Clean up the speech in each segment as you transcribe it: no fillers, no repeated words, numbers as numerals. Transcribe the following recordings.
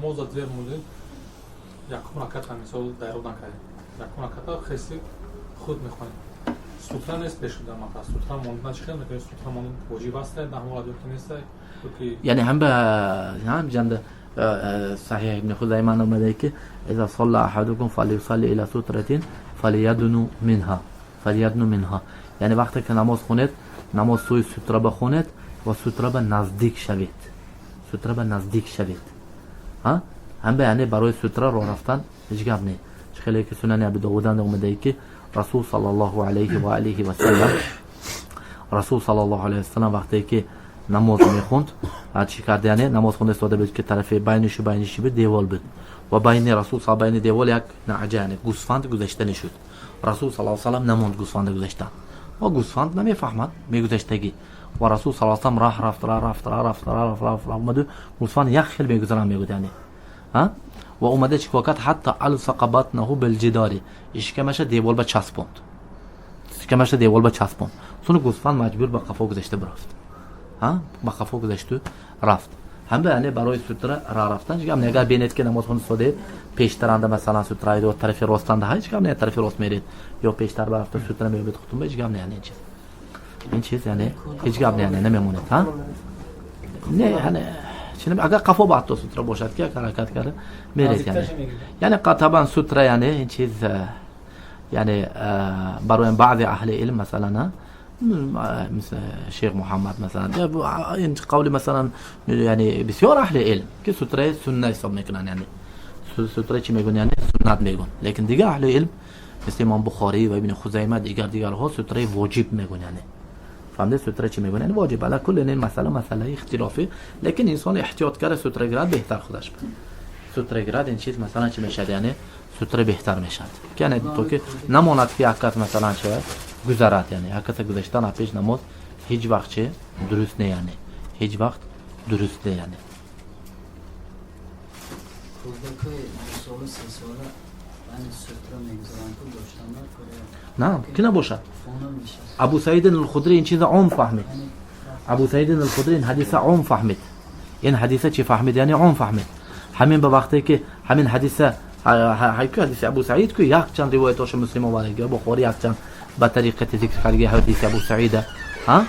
намоз дер мудин якум ракат мисол дайро накард якум раката хеси худ мехонем сутра нест пешуда мақа сутра мондан чихел мекунем сутра мондан воҷиб аст даҳмола дурки нест يعني هم هم جند صحيح ابن خزيمة الملائكة إذا صلى أحدكم فليصلي إلى سترة فليدنو منها يعني وقتی که نماز خوند نماز سوی ستره بخوند و ستره به نزدیک شوید ها هم به یعنی برای ستره راه رفتن هیچ گپ نیست خیلی که سنن ابی داود اومده که رسول صلی الله علیه و آله و سلم رسول صلی الله علیه و سلم وقتی که نماز میخوند چی کرد یعنی نماز خونده استفاده بود که طرف بینش بود دیوال بود و بین رسول صلی الله علیه و دیوال یک نعجه یعنی گوسفند گذاشته نشد رسول صلی الله علیه و سلم نموند گوسفند گذاشتن و گوسفند نمیفهمد میگذاشتگی و رسول صلی الله علیه و سلم رفت اومد گوسفند یک خیل میگذرن میگفت یعنی ها و اومده چیکار کرد حتی الصق بطنه بالجدار اشکمش دیوال به چسبوند سون گوسفند مجبور به قفا گذاشته برفت ها با قفا گذاشته رفت هم به یعنی برای ستره راه رفتن چیکار نگاه بینید که نماز خون ساده پیشترنده مثلا ستره دو طرف راستنده های چیکار نه طرف راست میرید یا پیشتر برفته ستره میبید خودتون به چیکار نه یعنی این چیز یعنی هیچ گپ نه نمیمونه ها نه یعنی چون اگر قفا بعد تو ستره باشد که حرکت کرده میرید یعنی طبعا ستره یعنی این چیز یعنی برای بعض اهل علم مثلا مثل شیخ محمد مثلا این قول مثلا یعنی بسیار اهل علم که ستره سنت حساب میکنن یعنی ستره چی میگن یعنی سنت میگن لیکن دیگه اهل علم مثل امام بخاری و ابن خزیمه دیگرها ستره واجب میگن یعنی فهمید ستره چی میگن یعنی واجب علی کل این مسئله اختلافی لیکن انسان احتیاط کرده ستره گرد بهتر خودش ستره گرد این چیز مثلا چی میشه یعنی ستره بهتر میشد یعنی تو که نماند که حرکت مثلا چه گذرات یعنی حرکت گذاشتن پیش نماز هیچ وقت چه درست نه یعنی هیچ وقت درست نه یعنی نه که نباشد ابو سعید الخدری این چیز عام فهمید ابو سعید الخدری این حدیث عام فهمید این حدیث چی فهمید یعنی عام فهمید همین به وقتی که همین حدیث حدیث ابو سعید که یک چند روایتاش مسلم آورده بخاری یک چند به طریقه ذکر کردگی حدیث ابو سعید ها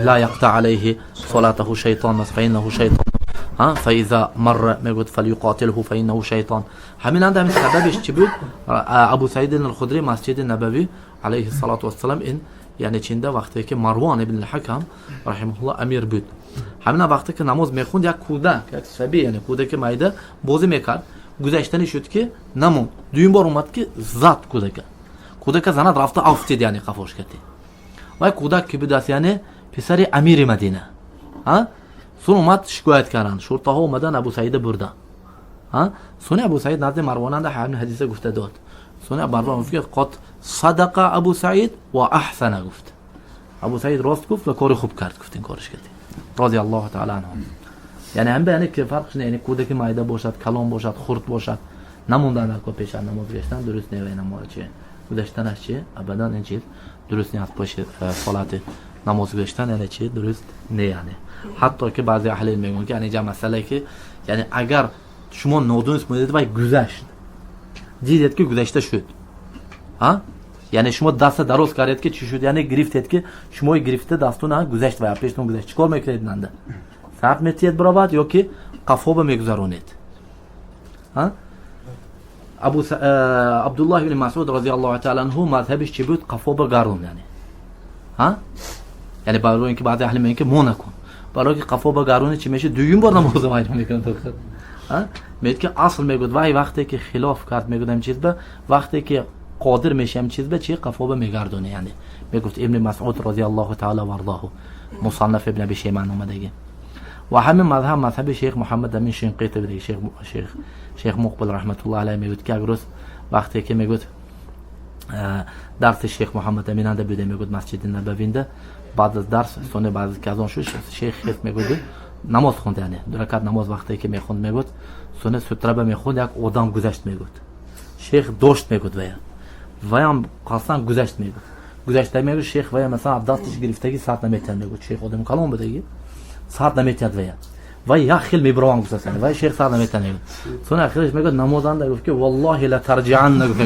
لا يقطع عليه صلاته شيطان فإنه شيطان ها فاذا مر میگفت فليقاتله فإنه شيطان همین همین سببش چی بود ابو سعید الخدری مسجد نبوی علیه الصلاه و السلام این یعنی چنده وقتی که مروان ابن الحکم رحمه الله امیر بود همین وقتی که نماز میخوند یک کودک یک صبی یعنی کودک مایده بازی میکرد گذشتنی شد که نمون دویم بار اومد که زد کودک زند رفته افتید یعنی قفاش کرد و کودک که بود یعنی پسر امیر مدینه ها سون اومد شکایت کردن شرطه ها اومدن ابو سعید بردن ها سون ابو سعید نزد مروان همین حدیث گفته داد سون مروان گفت قد صدق ابو سعید و احسن گفت ابو سعید راست گفت و کار خوب کرد گفت این کارش کرد رضی الله تعالی عنه یعنی هم یعنی که فرقش نه یعنی کودک مایده باشد کلام باشد خرد باشد نموندن که پیش نماز گشتن درست نه و نماز چه گذاشتنش چه ابدا این چیز درست نیست باشه صلات نماز گشتن یعنی چه درست نه یعنی حتی که بعضی اهل میگن که یعنی جمع مسئله که یعنی اگر شما نادونست بودید و گذشت دیدید که گذشته شد ها یعنی شما دست دراز کردید که چی شد یعنی گرفتید که شما گرفته دستون گذشت و پیشتون گذشت چیکار میکردید ننده ساعت میتید برابر یا که قفا به میگذرونید ها عبدالله بن مسعود رضی الله تعالی عنه مذهبش چی بود قفا بگردون یعنی ها یعنی برای اینکه بعضی اهل میگن که مو نکن برای که قفا بگردون چی میشه دویم بار نماز مایل میکنه تو ها میگه که اصل میگه وقتی که خلاف کرد میگه این چیز به وقتی که قادر میشه این چیز به چی قفا به میگردونه یعنی میگفت ابن مسعود رضی الله تعالی و ارضاه مصنف ابن ابی شیبان اومده و همین مذهب شیخ محمد امین شنقیطی بود شیخ مقبل رحمت الله علیه میگفت که اگر وقتی که میگفت درس شیخ محمد امین انده بوده میگفت مسجد نبوی بعد از درس سونه بعد از که از آن شد شیخ خیف میگفت نماز خونده یعنی دو رکعت نماز وقتی که میخوند میگفت سونه ستره به میخوند یک آدم گذشت میگفت شیخ داشت میگفت و هم قصلا گذشت گذشته میگفت شیخ و مثلا دستش گرفتگی ساعت نمیتن میگفت شیخ آدم کلام بودگی ساعت نمیتد و یک خیل میبروان گفتن و شیخ سعد میتونه سون آخرش میگه نمازنده گفت که والله لا ترجعن گفت